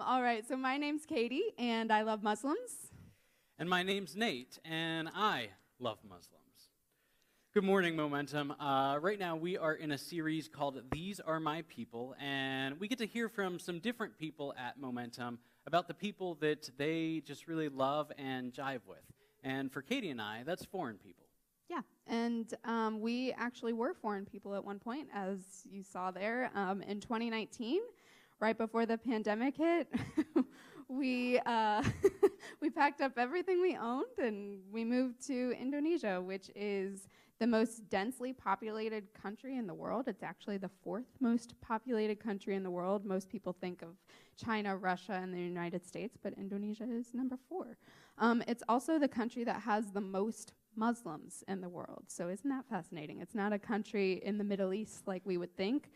All right, so my name's Katie, and I love Muslims. And my name's Nate, and I love Muslims. Good morning, Momentum. Right now we are in a series called These Are My People, and we get to hear from some different people at Momentum about the people that they just really love and jive with. And for Katie and I, that's foreign people. Yeah, and we actually were foreign people at one point, as you saw there. In 2019, right before the pandemic hit, we we packed up everything we owned and we moved to Indonesia, which is the most densely populated country in the world. It's actually the fourth most populated country in the world. Most people think of China, Russia, and the United States, but Indonesia is number 4. It's also the country that has the most Muslims in the world. So isn't that fascinating? It's not a country in the Middle East like we would think.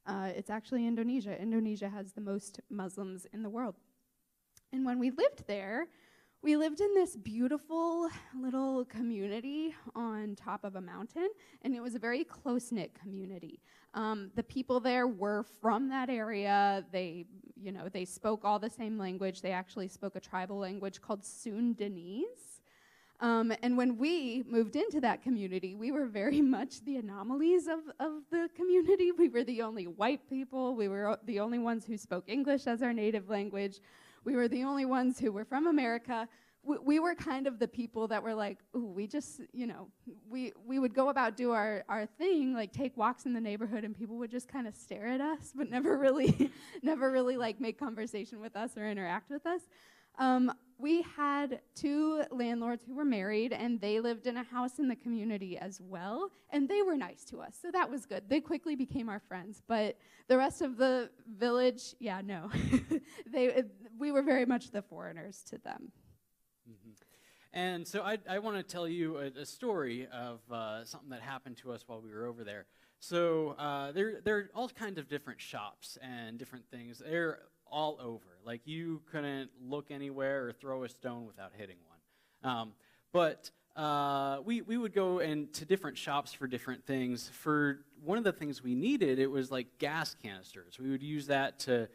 It's actually Indonesia. Indonesia has the most Muslims in the world. And when we lived there, we lived in this beautiful little community on top of a mountain, and it was a very close-knit community. The people there were from that area. They spoke all the same language. They actually spoke a tribal language called Sundanese. And when we moved into that community, we were very much the anomalies of the community. We were the only white people. We were the only ones who spoke English as our native language. We were the only ones who were from America. We were kind of the people that were like, ooh, we just, we would go about do our thing, like take walks in the neighborhood, and people would just kind of stare at us, but never really like make conversation with us or interact with us. We had 2 landlords who were married, and they lived in a house in the community as well, and they were nice to us, so that was good. They quickly became our friends, but the rest of the village, no. We were very much the foreigners to them. Mm-hmm. And so I want to tell you a story of something that happened to us while we were over there. So there are all kinds of different shops and different things. They're all over. Like, you couldn't look anywhere or throw a stone without hitting one. But we would go into different shops for different things. For one of the things we needed, it was like gas canisters. We would use that to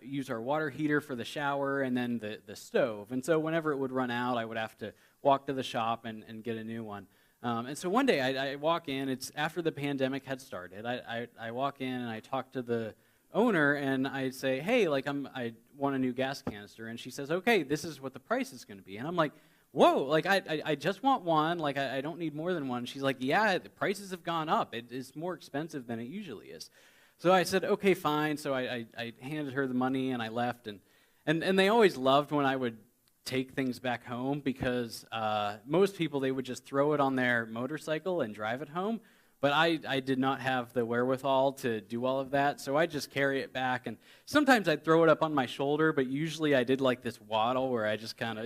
use our water heater for the shower and then the stove. And so whenever it would run out, I would have to walk to the shop and get a new one. And so one day I walk in. It's after the pandemic had started. I walk in and I talk to the owner, and I say, hey, I want a new gas canister. And she says, okay, this is what the price is going to be. And I'm like, whoa, I just want one. I don't need more than one. She's like, yeah, the prices have gone up. It is more expensive than it usually is. So I said, okay, fine. So I handed her the money, and I left. And they always loved when I would take things back home, because most people, they would just throw it on their motorcycle and drive it home. But I did not have the wherewithal to do all of that, so I just carry it back. And sometimes I'd throw it up on my shoulder, but usually I did like this waddle where I just kind of,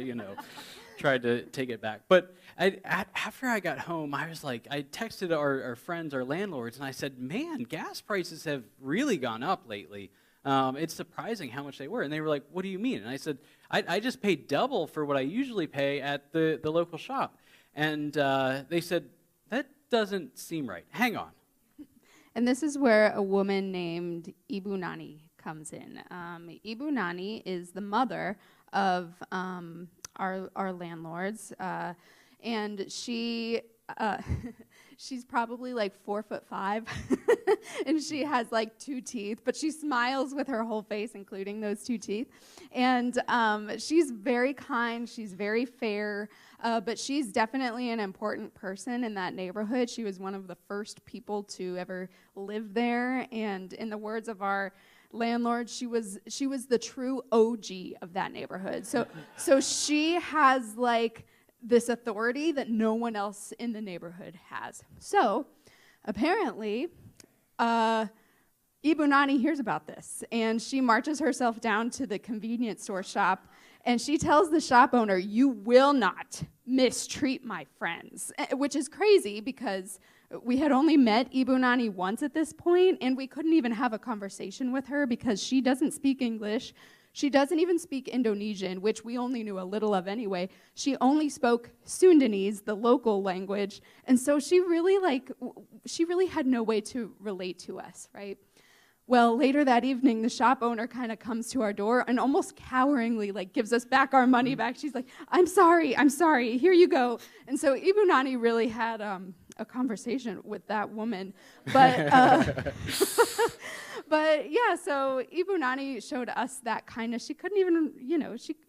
tried to take it back. But after I got home, I was like, I texted our friends, our landlords, and I said, man, gas prices have really gone up lately. It's surprising how much they were. And they were like, what do you mean? And I said, I just paid double for what I usually pay at the local shop. And they said, that doesn't seem right. Hang on. And this is where a woman named Ibu Nani comes in. Ibu Nani is the mother of our landlords, and she she's probably like 4'5", and she has like 2 teeth, but she smiles with her whole face, including those 2 teeth. And she's very kind, she's very fair, but she's definitely an important person in that neighborhood. She was one of the first people to ever live there, and in the words of our landlord, she was the true OG of that neighborhood. So she has like this authority that no one else in the neighborhood has. So apparently, Ibu Nani hears about this, and she marches herself down to the convenience store shop, and she tells the shop owner, you will not mistreat my friends, which is crazy because we had only met Ibu Nani once at this point, and we couldn't even have a conversation with her because she doesn't speak English. She doesn't even speak Indonesian, which we only knew a little of anyway. She only spoke Sundanese, the local language, and so she really had no way to relate to us, right? Well, later that evening, the shop owner kind of comes to our door and almost coweringly gives us back our money back. She's like, I'm sorry, here you go. And so Ibunani really had a conversation with that woman. But but yeah, so Ibunani showed us that kindness. She couldn't even,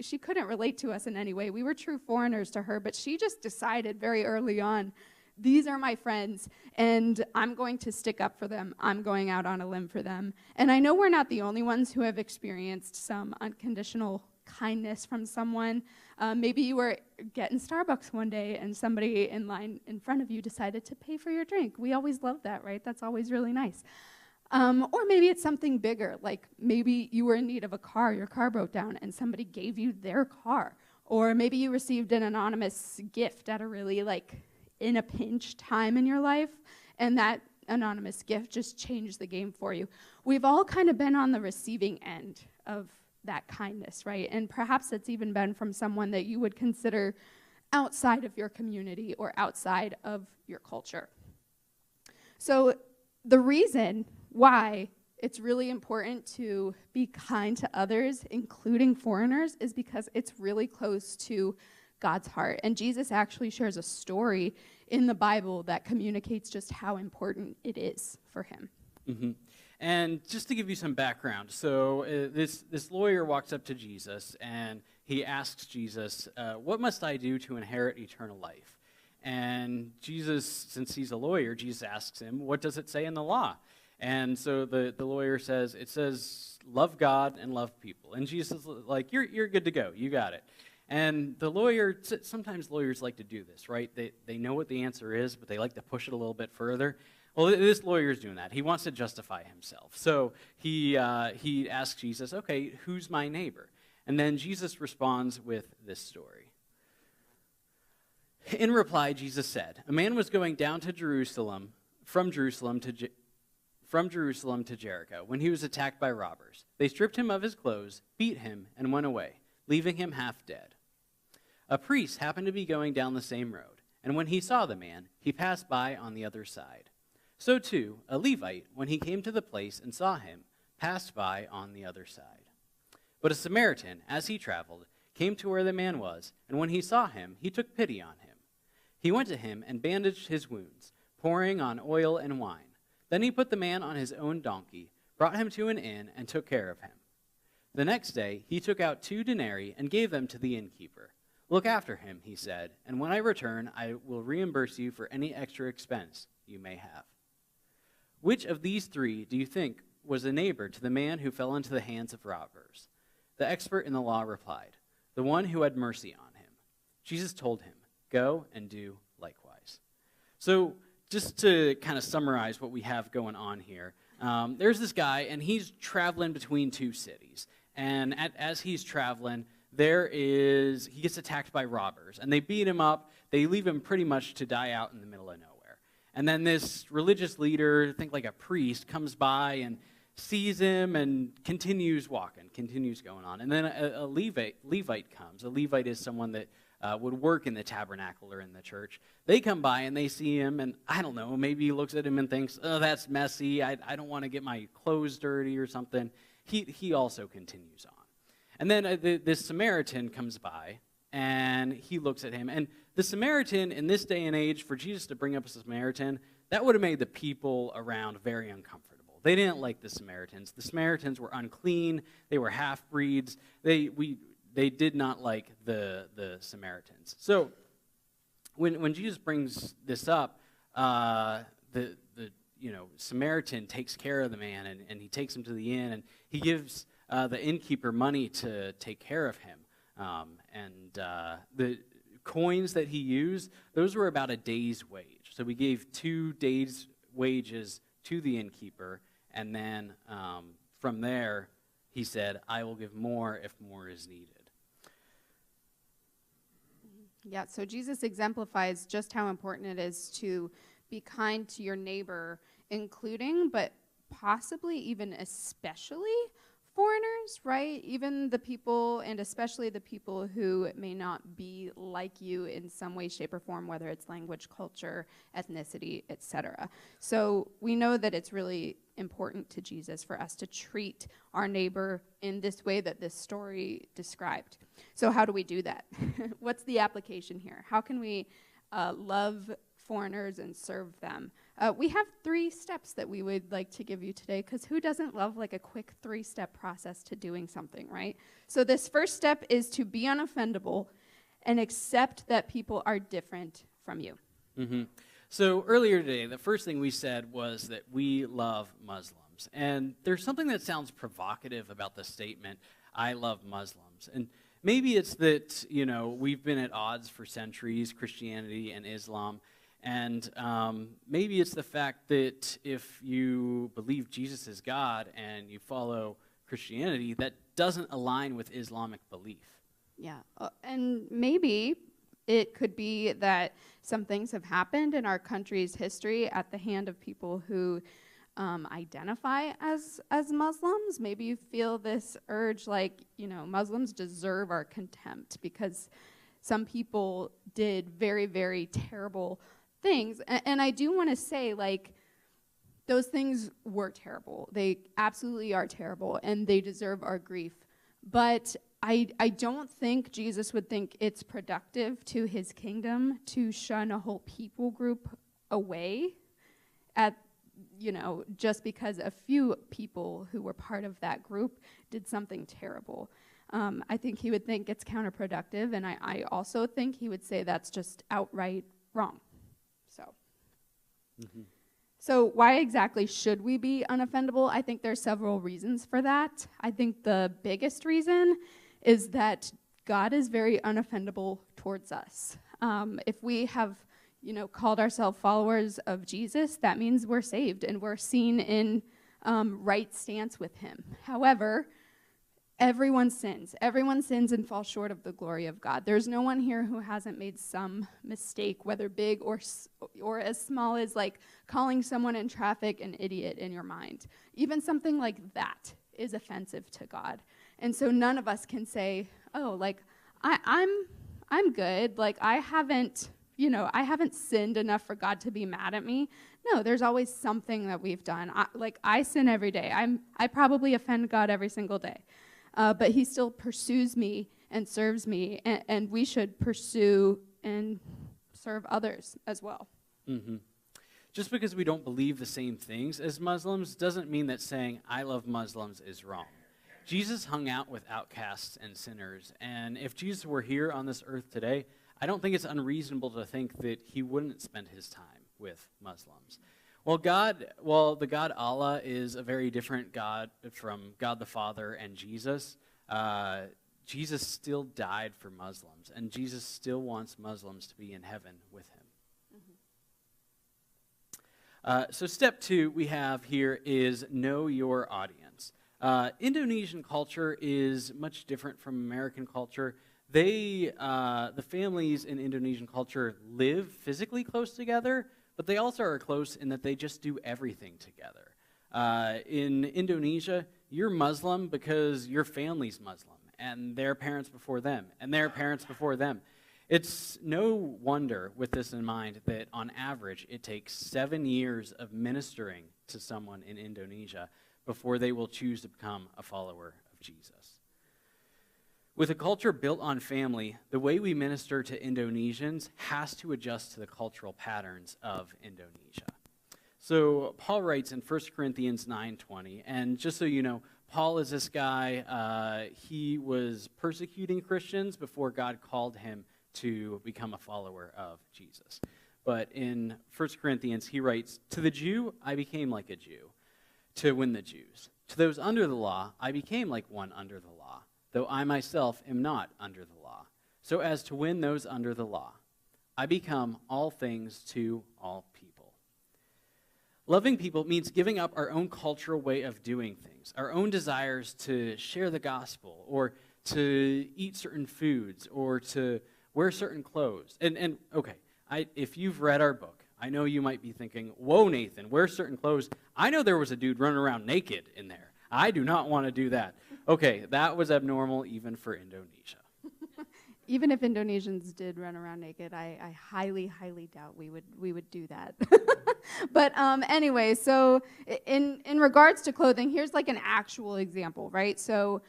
she couldn't relate to us in any way. We were true foreigners to her, but she just decided very early on, these are my friends, and I'm going to stick up for them. I'm going out on a limb for them. And I know we're not the only ones who have experienced some unconditional kindness from someone. Maybe you were getting Starbucks one day and somebody in line in front of you decided to pay for your drink. We always love that, right? That's always really nice. Or maybe it's something bigger, like maybe you were in need of a car, your car broke down, and somebody gave you their car. Or maybe you received an anonymous gift at a really in a pinch time in your life, and that anonymous gift just changed the game for you. We've all kind of been on the receiving end of that kindness, right? And perhaps it's even been from someone that you would consider outside of your community or outside of your culture. So the reason why it's really important to be kind to others, including foreigners, is because it's really close to God's heart. And Jesus actually shares a story in the Bible that communicates just how important it is for him. Mm-hmm. And just to give you some background, so this lawyer walks up to Jesus and he asks Jesus, what must I do to inherit eternal life? And Jesus, since he's a lawyer, Jesus asks him, what does it say in the law? And so the lawyer says, it says, love God and love people. And Jesus is like, you're good to go. You got it. And the lawyer, sometimes lawyers like to do this, right? They know what the answer is, but they like to push it a little bit further. Well, this lawyer's doing that. He wants to justify himself. So he asks Jesus, okay, who's my neighbor? And then Jesus responds with this story. In reply, Jesus said, a man was going down to Jerusalem, from Jerusalem to Jericho, when he was attacked by robbers. They stripped him of his clothes, beat him, and went away, leaving him half dead. A priest happened to be going down the same road, and when he saw the man, he passed by on the other side. So too, a Levite, when he came to the place and saw him, passed by on the other side. But a Samaritan, as he traveled, came to where the man was, and when he saw him, he took pity on him. He went to him and bandaged his wounds, pouring on oil and wine. Then he put the man on his own donkey, brought him to an inn, and took care of him. The next day, he took out 2 denarii and gave them to the innkeeper. Look after him, he said, and when I return, I will reimburse you for any extra expense you may have. Which of these 3 do you think was a neighbor to the man who fell into the hands of robbers? The expert in the law replied, the one who had mercy on him. Jesus told him, go and do likewise. So just to kind of summarize what we have going on here, there's this guy, and he's traveling between 2 cities. And as he's traveling, he gets attacked by robbers, and they beat him up. They leave him pretty much to die out in the middle of nowhere. And then this religious leader, think like a priest, comes by and sees him and continues walking, continues going on. And then a Levite comes. A Levite is someone that would work in the tabernacle or in the church. They come by and they see him, and I don't know, maybe he looks at him and thinks, oh, that's messy. I don't want to get my clothes dirty or something. He also continues on. And then this Samaritan comes by, and he looks at him. And the Samaritan, in this day and age, for Jesus to bring up a Samaritan, that would have made the people around very uncomfortable. They didn't like the Samaritans. The Samaritans were unclean. They were half-breeds. They did not like the Samaritans. So when Jesus brings this up, the Samaritan takes care of the man, and he takes him to the inn, and he gives the innkeeper money to take care of him. The coins that he used, those were about a day's wage. So we gave 2 days' wages to the innkeeper, and then from there, he said, I will give more if more is needed. Yeah, so Jesus exemplifies just how important it is to be kind to your neighbor, including, but possibly even especially foreigners, right? Even the people, and especially the people who may not be like you in some way, shape, or form, whether it's language, culture, ethnicity, etc. So we know that it's really important to Jesus for us to treat our neighbor in this way that this story described. So how do we do that? What's the application here? How can we love foreigners and serve them? We have 3 steps that we would like to give you today, because who doesn't love like a quick 3-step process to doing something, right? So this first step is to be unoffendable and accept that people are different from you. Mm-hmm. So earlier today, the first thing we said was that we love Muslims. And there's something that sounds provocative about the statement, I love Muslims. And maybe it's that, we've been at odds for centuries, Christianity and Islam. And maybe it's the fact that if you believe Jesus is God and you follow Christianity, that doesn't align with Islamic belief. Yeah, and maybe it could be that some things have happened in our country's history at the hand of people who identify as Muslims. Maybe you feel this urge like, Muslims deserve our contempt because some people did very, very terrible things. And I do want to say, those things were terrible. They absolutely are terrible, and they deserve our grief. But I don't think Jesus would think it's productive to his kingdom to shun a whole people group away just because a few people who were part of that group did something terrible. I think he would think it's counterproductive, and I also think he would say that's just outright wrong. So why exactly should we be unoffendable? I think there's several reasons for that. I think the biggest reason is that God is very unoffendable towards us. If we have, called ourselves followers of Jesus, that means we're saved and we're seen in right stance with him. However, everyone sins. Everyone sins and falls short of the glory of God. There's no one here who hasn't made some mistake, whether big or as small as calling someone in traffic an idiot in your mind. Even something like that is offensive to God. And so none of us can say, I'm good. I haven't sinned enough for God to be mad at me. No, there's always something that we've done. I sin every day. I probably offend God every single day. But he still pursues me and serves me, and we should pursue and serve others as well. Mm-hmm. Just because we don't believe the same things as Muslims doesn't mean that saying, I love Muslims is wrong. Jesus hung out with outcasts and sinners, and if Jesus were here on this earth today, I don't think it's unreasonable to think that he wouldn't spend his time with Muslims. Well, the God Allah is a very different God from God the Father and Jesus. Jesus still died for Muslims, and Jesus still wants Muslims to be in heaven with him. So step 2 we have here is know your audience. Indonesian culture is much different from American culture. The families in Indonesian culture live physically close together, but they also are close in that they just do everything together. In Indonesia, you're Muslim because your family's Muslim, and their parents before them, and their parents before them. It's no wonder, with this in mind, that on average it takes 7 years of ministering to someone in Indonesia before they will choose to become a follower of Jesus. With a culture built on family, the way we minister to Indonesians has to adjust to the cultural patterns of Indonesia. So Paul writes in 1 Corinthians 9:20, and just so you know, Paul is this guy, he was persecuting Christians before God called him to become a follower of Jesus. But in 1 Corinthians, he writes, "To the Jew, I became like a Jew, to win the Jews. To those under the law, I became like one under the law, though I myself am not under the law, so as to win those under the law. I become all things to all people." Loving people means giving up our own cultural way of doing things, our own desires to share the gospel, or to eat certain foods, or to wear certain clothes. And okay, if you've read our book, I know you might be thinking, whoa, Nathan, wear certain clothes. I know there was a dude running around naked in there. I do not want to do that. Okay, that was abnormal even for Indonesia. Even if Indonesians did run around naked, I highly, highly doubt we would do that. But anyway, so in regards to clothing, here's like an actual example, right? So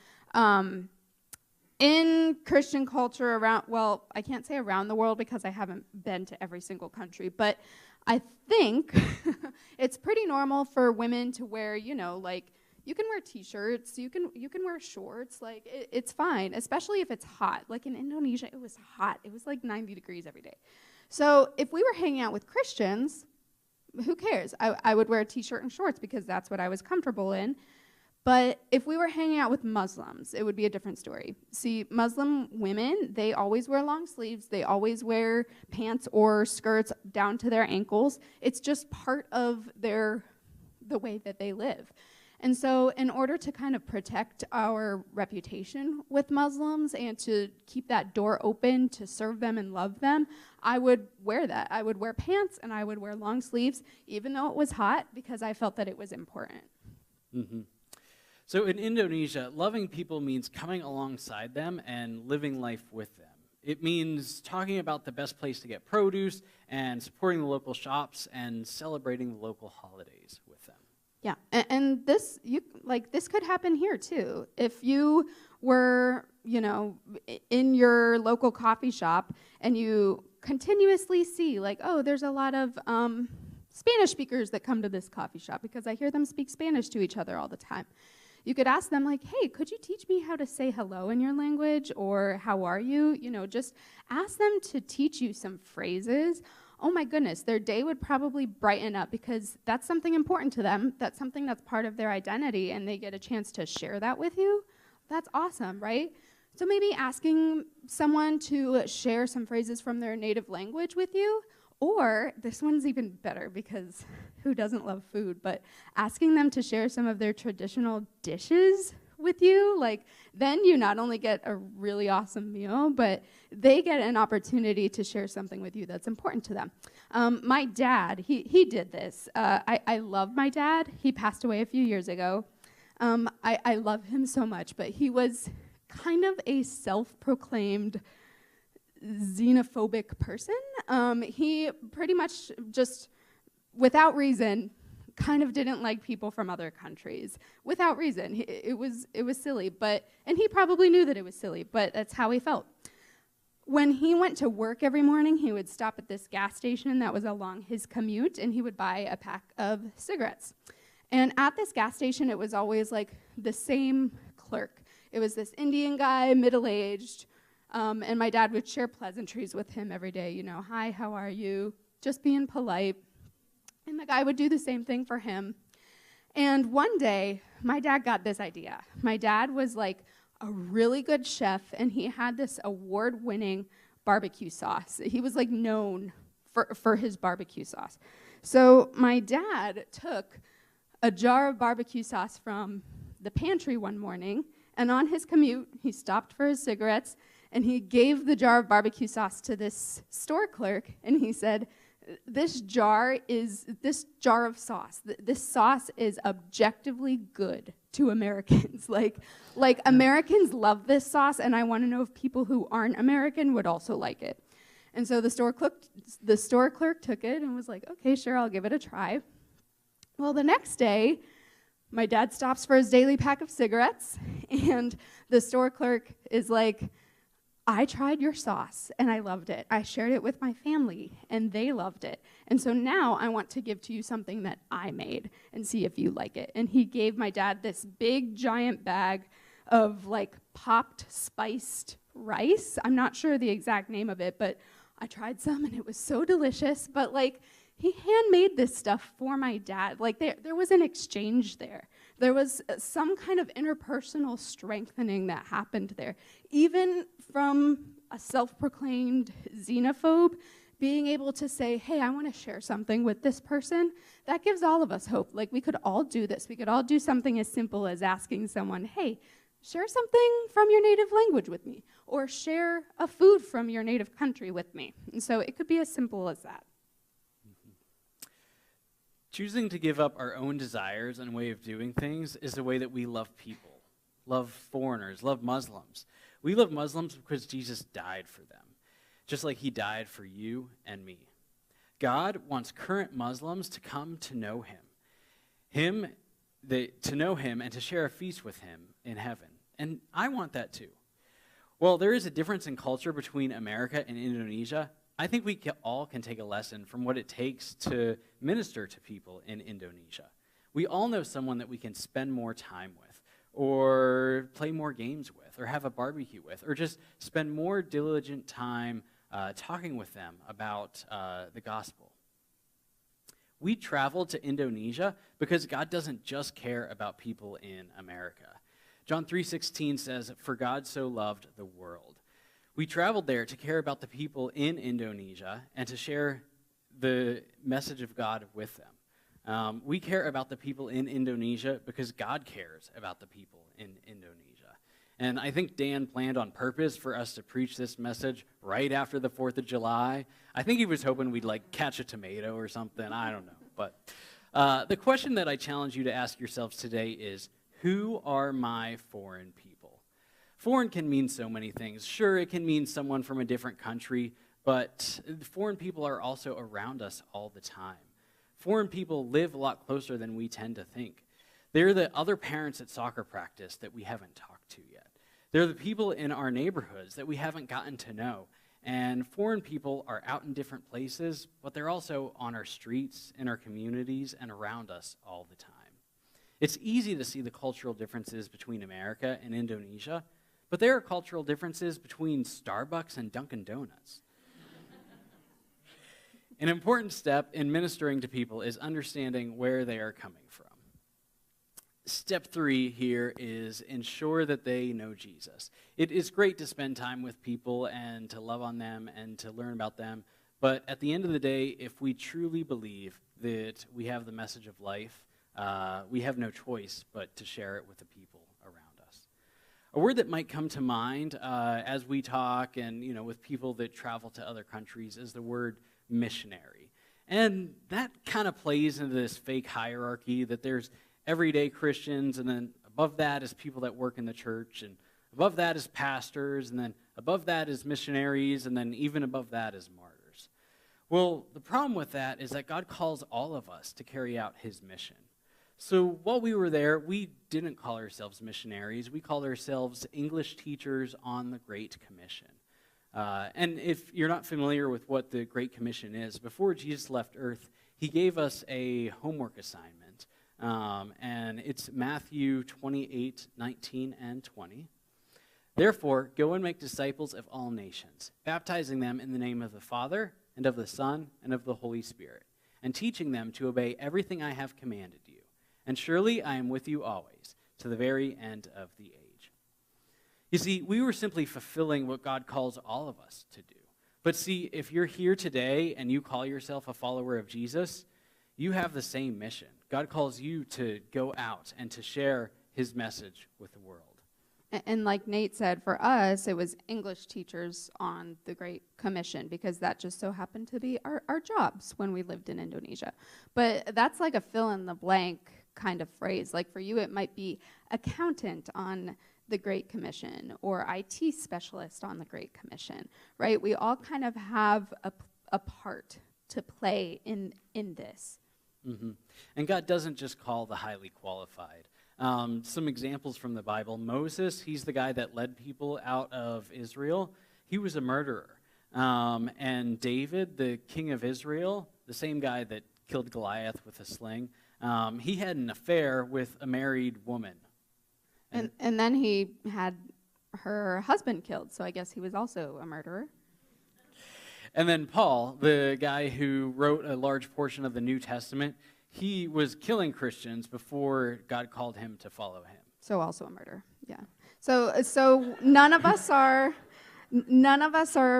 in Christian culture around, well, I can't say around the world because I haven't been to every single country, but I think it's pretty normal for women to wear, you know, like, you can wear t-shirts, you can wear shorts, like it's fine, especially if it's hot. Like in Indonesia, it was hot. It was like 90 degrees every day. So if we were hanging out with Christians, who cares? I would wear a t-shirt and shorts because that's what I was comfortable in. But if we were hanging out with Muslims, it would be a different story. See, Muslim women, they always wear long sleeves. They always wear pants or skirts down to their ankles. It's just part of the way that they live. And so in order to kind of protect our reputation with Muslims and to keep that door open to serve them and love them, I would wear that. I would wear pants and I would wear long sleeves, even though it was hot, because I felt that it was important. Mm-hmm. So in Indonesia, loving people means coming alongside them and living life with them. It means talking about the best place to get produce and supporting the local shops and celebrating the local holidays with them. Yeah, and this could happen here too. If you were, you know, in your local coffee shop and you continuously see like, oh, there's a lot of Spanish speakers that come to this coffee shop because I hear them speak Spanish to each other all the time. You could ask them like, hey, could you teach me how to say hello in your language, or how are you? You know, just ask them to teach you some phrases. Oh my goodness, their day would probably brighten up because that's something important to them. That's something that's part of their identity, and they get a chance to share that with you. That's awesome, right? So maybe asking someone to share some phrases from their native language with you, or this one's even better because who doesn't love food, but asking them to share some of their traditional dishes with you. Like, then you not only get a really awesome meal, but they get an opportunity to share something with you that's important to them. My dad, he did this. I love my dad. He passed away a few years ago. I love him so much, but he was kind of a self-proclaimed xenophobic person. He pretty much just, without reason, kind of didn't like people from other countries without reason. It was silly, and he probably knew that it was silly, but that's how he felt. When he went to work every morning, he would stop at this gas station that was along his commute, and he would buy a pack of cigarettes. And at this gas station, it was always like the same clerk. It was this Indian guy, middle-aged, and my dad would share pleasantries with him every day. You know, hi, how are you? Just being polite. And the guy would do the same thing for him. And one day, my dad got this idea. My dad was like a really good chef, and he had this award-winning barbecue sauce. He was like known for his barbecue sauce. So my dad took a jar of barbecue sauce from the pantry one morning, and on his commute, he stopped for his cigarettes, and he gave the jar of barbecue sauce to this store clerk, and he said, this jar of sauce, this sauce is objectively good to Americans. like Americans love this sauce, and I want to know if people who aren't American would also like it. And so the store clerk took it and was like, okay, sure, I'll give it a try. Well, the next day, my dad stops for his daily pack of cigarettes, and the store clerk is like, I tried your sauce, and I loved it. I shared it with my family, and they loved it. And so now I want to give to you something that I made and see if you like it. And he gave my dad this big, giant bag of, like, popped, spiced rice. I'm not sure the exact name of it, but I tried some, and it was so delicious. But, like, he handmade this stuff for my dad. Like, there was an exchange there. There was some kind of interpersonal strengthening that happened there. Even from a self-proclaimed xenophobe, being able to say, hey, I want to share something with this person, that gives all of us hope. Like, we could all do this. We could all do something as simple as asking someone, hey, share something from your native language with me, or share a food from your native country with me. And so it could be as simple as that. Choosing to give up our own desires and way of doing things is the way that we love people. love foreigners, love Muslims. We love Muslims because Jesus died for them, just like he died for you and me. God wants current Muslims to come to know him, to know him and to share a feast with him in heaven. And I want that too. Well, there is a difference in culture between America and Indonesia. I think we all can take a lesson from what it takes to minister to people in Indonesia. We all know someone that we can spend more time with, or play more games with, or have a barbecue with, or just spend more diligent time talking with them about the gospel. We traveled to Indonesia because God doesn't just care about people in America. John 3:16 says, "For God so loved the world." We traveled there to care about the people in Indonesia and to share the message of God with them. We care about the people in Indonesia because God cares about the people in Indonesia. And I think Dan planned on purpose for us to preach this message right after the 4th of July. I think he was hoping we'd catch a tomato or something. I don't know. But the question that I challenge you to ask yourselves today is, who are my foreign people? Foreign can mean so many things. Sure, it can mean someone from a different country, but foreign people are also around us all the time. Foreign people live a lot closer than we tend to think. They're the other parents at soccer practice that we haven't talked to yet. They're the people in our neighborhoods that we haven't gotten to know. And foreign people are out in different places, but they're also on our streets, in our communities, and around us all the time. It's easy to see the cultural differences between America and Indonesia, but there are cultural differences between Starbucks and Dunkin' Donuts. An important step in ministering to people is understanding where they are coming from. Step 3 here is ensure that they know Jesus. It is great to spend time with people and to love on them and to learn about them, but at the end of the day, if we truly believe that we have the message of life, we have no choice but to share it with the people around us. A word that might come to mind as we talk and with people that travel to other countries is the word missionary. And that kind of plays into this fake hierarchy that there's everyday Christians, and then above that is people that work in the church, and above that is pastors, and then above that is missionaries, and then even above that is martyrs. Well, the problem with that is that God calls all of us to carry out his mission. So while we were there, we didn't call ourselves missionaries. We called ourselves English teachers on the Great Commission. And if you're not familiar with what the Great Commission is, before Jesus left earth, he gave us a homework assignment. And it's Matthew 28, 19, and 20. "Therefore, go and make disciples of all nations, baptizing them in the name of the Father, and of the Son, and of the Holy Spirit, and teaching them to obey everything I have commanded you. And surely I am with you always, to the very end of the age." You see, we were simply fulfilling what God calls all of us to do. But see, if you're here today and you call yourself a follower of Jesus, you have the same mission. God calls you to go out and to share his message with the world. And like Nate said, for us, it was English teachers on the Great Commission, because that just so happened to be our jobs when we lived in Indonesia. But that's like a fill-in-the-blank kind of phrase. Like for you, it might be accountant on the Great Commission or IT specialist on the Great Commission, right? We all kind of have a part to play in this. Mm-hmm. And God doesn't just call the highly qualified. Some examples from the Bible. Moses, he's the guy that led people out of Israel. He was a murderer. And David, the king of Israel, the same guy that killed Goliath with a sling, he had an affair with a married woman. And then he had her husband killed, so I guess he was also a murderer. And then Paul, the guy who wrote a large portion of the New Testament, he was killing Christians before God called him to follow him. So also a murderer, yeah. So none of us are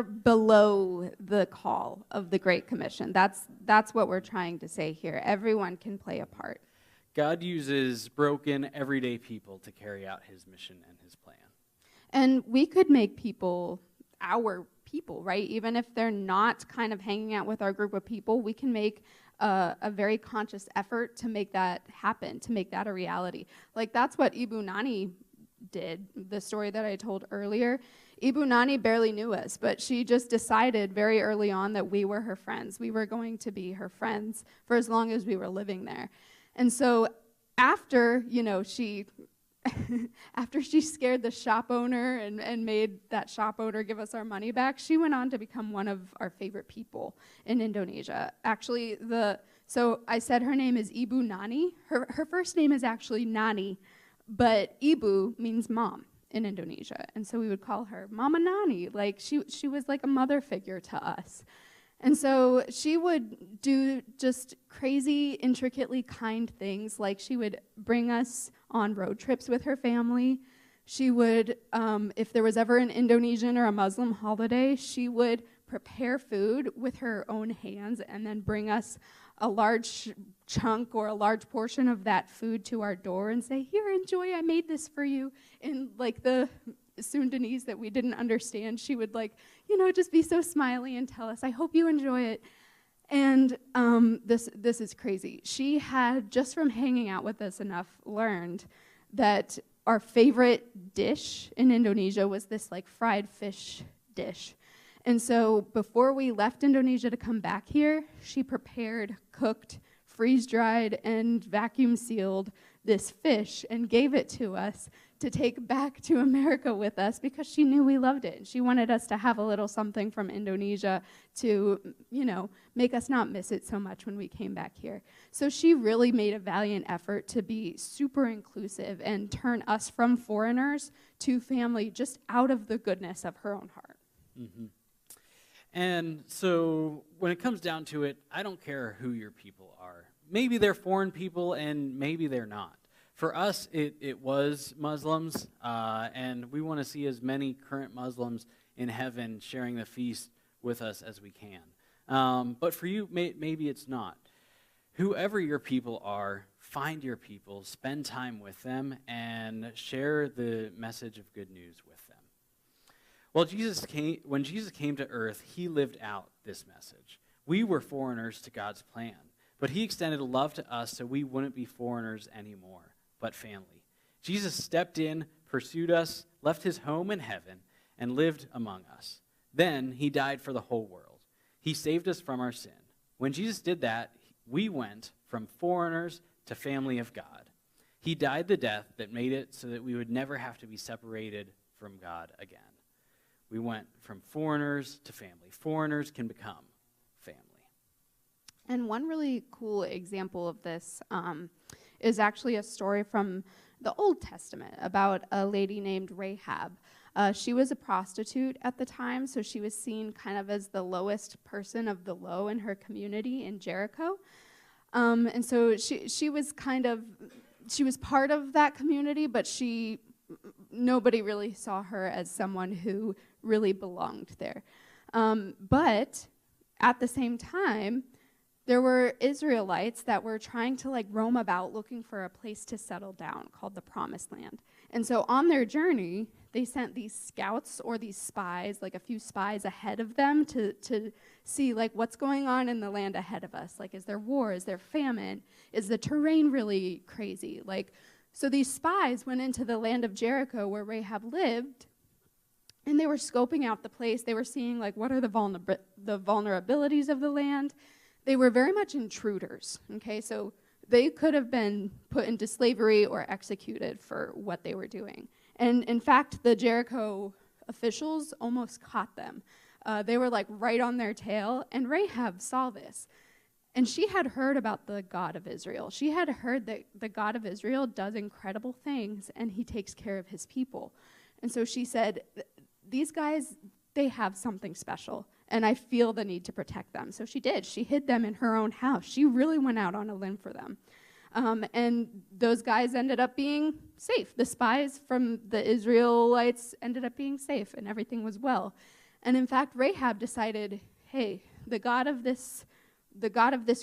below the call of the Great Commission. That's what we're trying to say here. Everyone can play a part. God uses broken, everyday people to carry out his mission and his plan. And we could make people our people, right? Even if they're not kind of hanging out with our group of people, we can make a very conscious effort to make that happen, to make that a reality. Like that's what Ibu Nani did. The story that I told earlier, Ibu Nani barely knew us, but she just decided very early on that we were her friends. We were going to be her friends for as long as we were living there. And so after, she after she scared the shop owner and made that shop owner give us our money back, she went on to become one of our favorite people in Indonesia. Actually, so I said her name is Ibu Nani. Her first name is actually Nani, but Ibu means mom in Indonesia. And so we would call her Mama Nani. Like she was like a mother figure to us. And so she would do just crazy, intricately kind things. Like she would bring us on road trips with her family. She would, if there was ever an Indonesian or a Muslim holiday, she would prepare food with her own hands and then bring us a large chunk or a large portion of that food to our door and say, "Here, enjoy, I made this for you." In like the Sundanese that we didn't understand, she would just be so smiley and tell us, "I hope you enjoy it." And this is crazy. She had, just from hanging out with us enough, learned that our favorite dish in Indonesia was this fried fish dish. And so before we left Indonesia to come back here, she prepared, cooked, freeze-dried, and vacuum-sealed this fish and gave it to us to take back to America with us because she knew we loved it. She wanted us to have a little something from Indonesia to, make us not miss it so much when we came back here. So she really made a valiant effort to be super inclusive and turn us from foreigners to family just out of the goodness of her own heart. Mm-hmm. And so when it comes down to it, I don't care who your people are. Maybe they're foreign people and maybe they're not. For us, it was Muslims, and we want to see as many current Muslims in heaven sharing the feast with us as we can. But for you, maybe it's not. Whoever your people are, find your people, spend time with them, and share the message of good news with them. Well, when Jesus came to earth, he lived out this message. We were foreigners to God's plan, but he extended love to us so we wouldn't be foreigners anymore, but family. Jesus stepped in, pursued us, left his home in heaven, and lived among us. Then he died for the whole world. He saved us from our sin. When Jesus did that, we went from foreigners to family of God. He died the death that made it so that we would never have to be separated from God again. We went from foreigners to family. Foreigners can become family. And one really cool example of this is actually a story from the Old Testament about a lady named Rahab. She was a prostitute at the time, so she was seen kind of as the lowest person of the low in her community in Jericho. And so she was part of that community, but nobody really saw her as someone who really belonged there. But at the same time, there were Israelites that were trying to roam about looking for a place to settle down called the Promised Land. And so on their journey, they sent these scouts or these spies, a few spies ahead of them to see what's going on in the land ahead of us. Is there war? Is there famine? Is the terrain really crazy? So these spies went into the land of Jericho where Rahab lived, and they were scoping out the place. They were seeing what are the vulnerabilities of the land. They were very much intruders, okay? So they could have been put into slavery or executed for what they were doing. And in fact, the Jericho officials almost caught them. They were right on their tail, and Rahab saw this. And she had heard about the God of Israel. She had heard that the God of Israel does incredible things, and he takes care of his people. And so she said, these guys, they have something special, and I feel the need to protect them. So she did. She hid them in her own house. She really went out on a limb for them. And those guys ended up being safe. The spies from the Israelites ended up being safe, and everything was well. And in fact, Rahab decided, hey, the God of this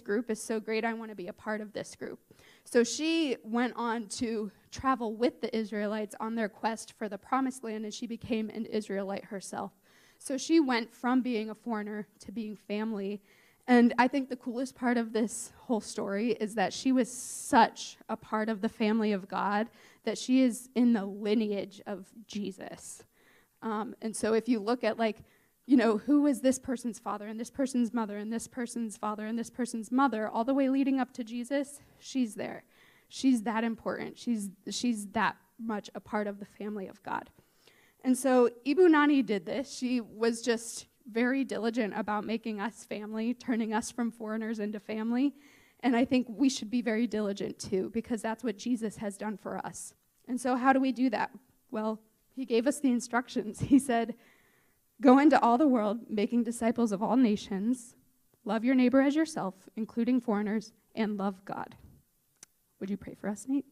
group is so great, I want to be a part of this group. So she went on to travel with the Israelites on their quest for the Promised Land, and she became an Israelite herself. So she went from being a foreigner to being family. And I think the coolest part of this whole story is that she was such a part of the family of God that she is in the lineage of Jesus. And so if you look at who is this person's father and this person's mother and this person's father and this person's mother, all the way leading up to Jesus, she's there. She's that important. She's that much a part of the family of God. And so Ibunani did this. She was just very diligent about making us family, turning us from foreigners into family. And I think we should be very diligent too, because that's what Jesus has done for us. And so how do we do that? Well, he gave us the instructions. He said, go into all the world, making disciples of all nations, love your neighbor as yourself, including foreigners, and love God. Would you pray for us, Nate?